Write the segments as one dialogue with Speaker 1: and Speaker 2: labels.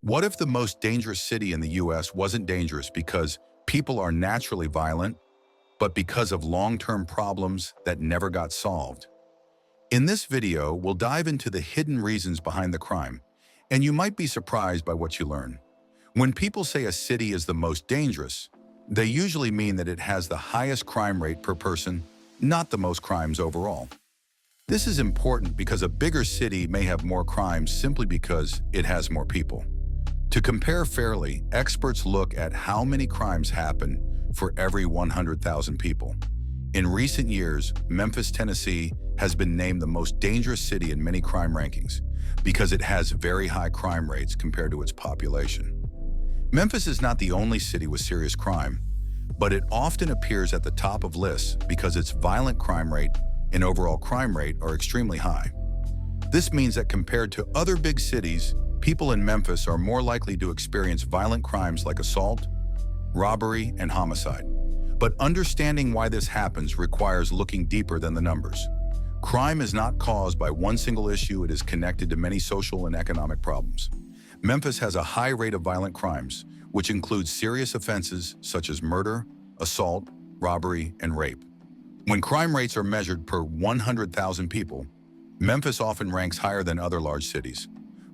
Speaker 1: What if the most dangerous city in the US wasn't dangerous because people are naturally violent, but because of long-term problems that never got solved? In this video, we'll dive into the hidden reasons behind the crime, and you might be surprised by what you learn. When people say a city is the most dangerous, they usually mean that it has the highest crime rate per person, not the most crimes overall. This is important because a bigger city may have more crimes simply because it has more people. To compare fairly, experts look at how many crimes happen for every 100,000 people. In recent years, Memphis, Tennessee has been named the most dangerous city in many crime rankings because it has very high crime rates compared to its population. Memphis is not the only city with serious crime, but it often appears at the top of lists because its violent crime rate and overall crime rate are extremely high. This means that compared to other big cities, people in Memphis are more likely to experience violent crimes like assault, robbery, and homicide. But understanding why this happens requires looking deeper than the numbers. Crime is not caused by one single issue, it is connected to many social and economic problems. Memphis has a high rate of violent crimes, which includes serious offenses such as murder, assault, robbery, and rape. When crime rates are measured per 100,000 people, Memphis often ranks higher than other large cities.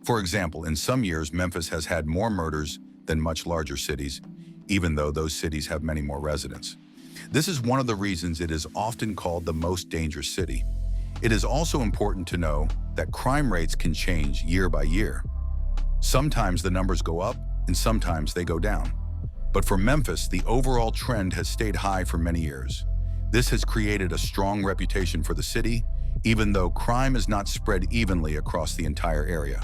Speaker 1: For example, in some years, Memphis has had more murders than much larger cities, even though those cities have many more residents. This is one of the reasons it is often called the most dangerous city. It is also important to know that crime rates can change year by year. Sometimes the numbers go up and sometimes they go down. But for Memphis, the overall trend has stayed high for many years. This has created a strong reputation for the city, even though crime is not spread evenly across the entire area.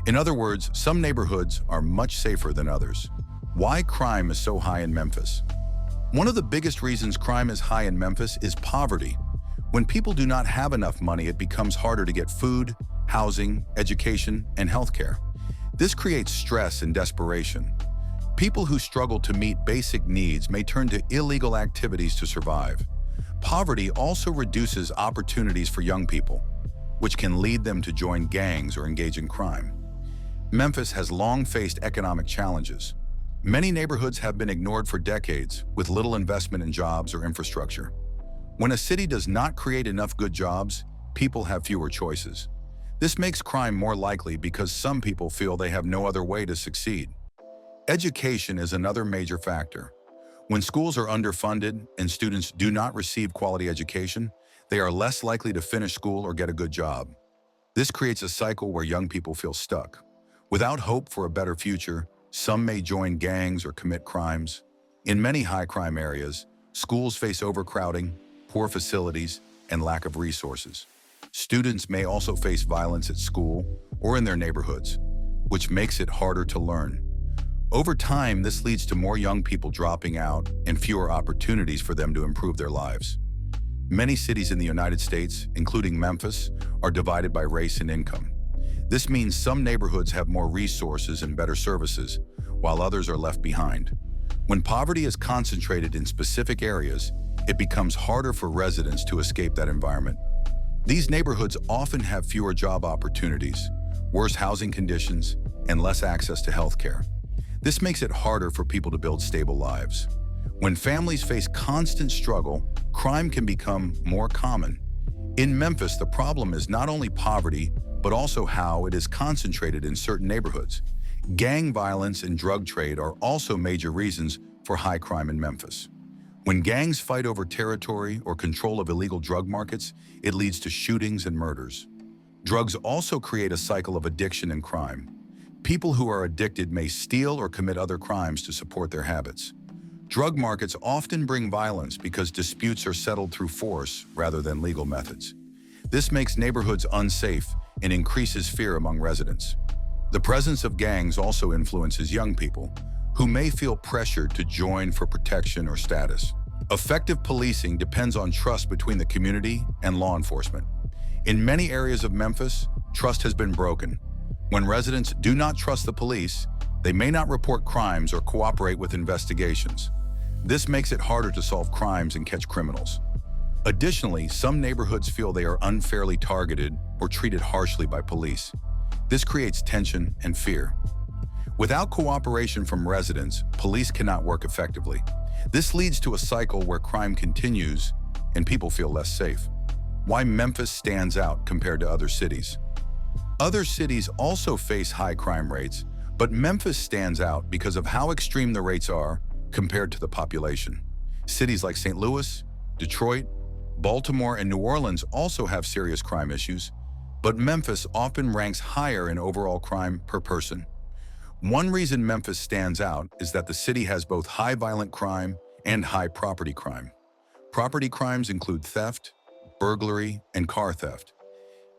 Speaker 1: In other words, some neighborhoods are much safer than others. Why crime is so high in Memphis? One of the biggest reasons crime is high in Memphis is poverty. When people do not have enough money, it becomes harder to get food, housing, education, and healthcare. This creates stress and desperation. People who struggle to meet basic needs may turn to illegal activities to survive. Poverty also reduces opportunities for young people, which can lead them to join gangs or engage in crime. Memphis has long faced economic challenges. Many neighborhoods have been ignored for decades, with little investment in jobs or infrastructure. When a city does not create enough good jobs, people have fewer choices. This makes crime more likely because some people feel they have no other way to succeed. Education is another major factor. When schools are underfunded and students do not receive quality education, they are less likely to finish school or get a good job. This creates a cycle where young people feel stuck. Without hope for a better future, some may join gangs or commit crimes. In many high-crime areas, schools face overcrowding, poor facilities, and lack of resources. Students may also face violence at school or in their neighborhoods, which makes it harder to learn. Over time, this leads to more young people dropping out and fewer opportunities for them to improve their lives. Many cities in the United States, including Memphis, are divided by race and income. This means some neighborhoods have more resources and better services, while others are left behind. When poverty is concentrated in specific areas, it becomes harder for residents to escape that environment. These neighborhoods often have fewer job opportunities, worse housing conditions, and less access to healthcare. This makes it harder for people to build stable lives. When families face constant struggle, crime can become more common. In Memphis, the problem is not only poverty, but also how it is concentrated in certain neighborhoods. Gang violence and drug trade are also major reasons for high crime in Memphis. When gangs fight over territory or control of illegal drug markets, it leads to shootings and murders. Drugs also create a cycle of addiction and crime. People who are addicted may steal or commit other crimes to support their habits. Drug markets often bring violence because disputes are settled through force rather than legal methods. This makes neighborhoods unsafe and increases fear among residents. The presence of gangs also influences young people, who may feel pressured to join for protection or status. Effective policing depends on trust between the community and law enforcement. In many areas of Memphis, trust has been broken. When residents do not trust the police, they may not report crimes or cooperate with investigations. This makes it harder to solve crimes and catch criminals. Additionally, some neighborhoods feel they are unfairly targeted or treated harshly by police. This creates tension and fear. Without cooperation from residents, police cannot work effectively. This leads to a cycle where crime continues and people feel less safe. Why Memphis stands out compared to other cities. Other cities also face high crime rates, but Memphis stands out because of how extreme the rates are compared to the population. Cities like St. Louis, Detroit, Baltimore, and New Orleans also have serious crime issues, but Memphis often ranks higher in overall crime per person. One reason Memphis stands out is that the city has both high violent crime and high property crime. Property crimes include theft, burglary, and car theft.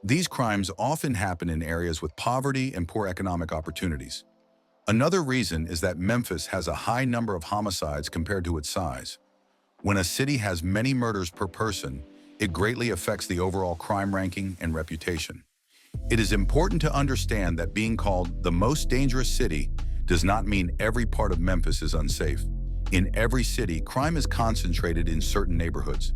Speaker 1: These crimes often happen in areas with poverty and poor economic opportunities. Another reason is that Memphis has a high number of homicides compared to its size. When a city has many murders per person, it greatly affects the overall crime ranking and reputation. It is important to understand that being called the most dangerous city does not mean every part of Memphis is unsafe. In every city, crime is concentrated in certain neighborhoods.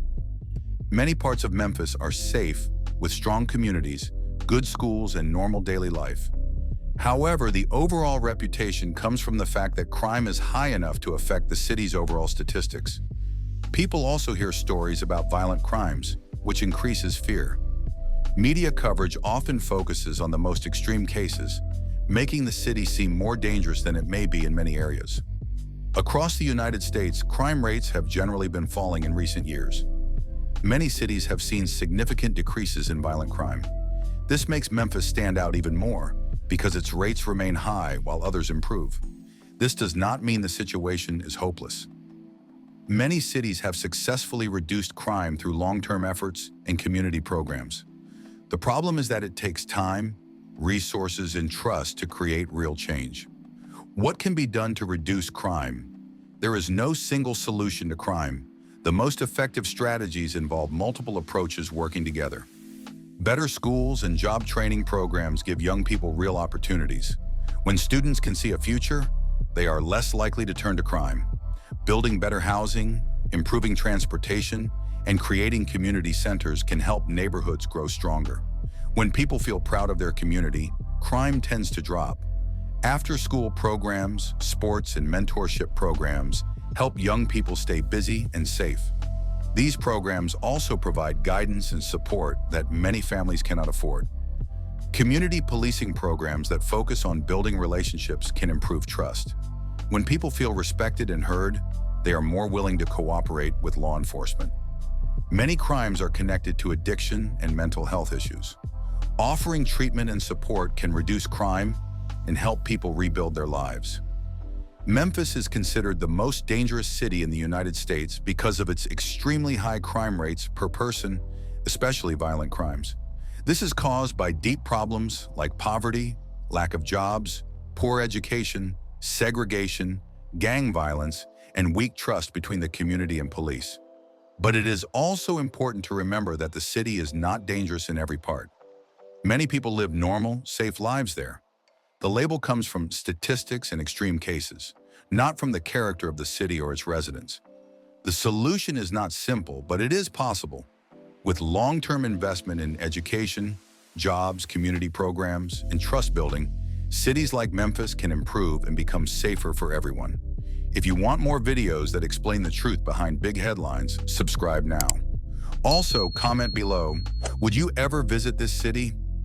Speaker 1: Many parts of Memphis are safe, with strong communities, good schools, and normal daily life. However, the overall reputation comes from the fact that crime is high enough to affect the city's overall statistics. People also hear stories about violent crimes, which increases fear. Media coverage often focuses on the most extreme cases, making the city seem more dangerous than it may be in many areas. Across the United States, crime rates have generally been falling in recent years. Many cities have seen significant decreases in violent crime. This makes Memphis stand out even more because its rates remain high while others improve. This does not mean the situation is hopeless. Many cities have successfully reduced crime through long-term efforts and community programs. The problem is that it takes time, resources, and trust to create real change. What can be done to reduce crime? There is no single solution to crime. The most effective strategies involve multiple approaches working together. Better schools and job training programs give young people real opportunities. When students can see a future, they are less likely to turn to crime. Building better housing, improving transportation, and creating community centers can help neighborhoods grow stronger. When people feel proud of their community, crime tends to drop. After-school programs, sports, and mentorship programs help young people stay busy and safe. These programs also provide guidance and support that many families cannot afford. Community policing programs that focus on building relationships can improve trust. When people feel respected and heard, they are more willing to cooperate with law enforcement. Many crimes are connected to addiction and mental health issues. Offering treatment and support can reduce crime and help people rebuild their lives. Memphis is considered the most dangerous city in the United States because of its extremely high crime rates per person, especially violent crimes. This is caused by deep problems like poverty, lack of jobs, poor education, segregation, gang violence, and weak trust between the community and police. But it is also important to remember that the city is not dangerous in every part. Many people live normal, safe lives there. The label comes from statistics and extreme cases, not from the character of the city or its residents. The solution is not simple, but it is possible. With long-term investment in education, jobs, community programs, and trust building, cities like Memphis can improve and become safer for everyone. If you want more videos that explain the truth behind big headlines, subscribe now. Also, comment below, would you ever visit this city?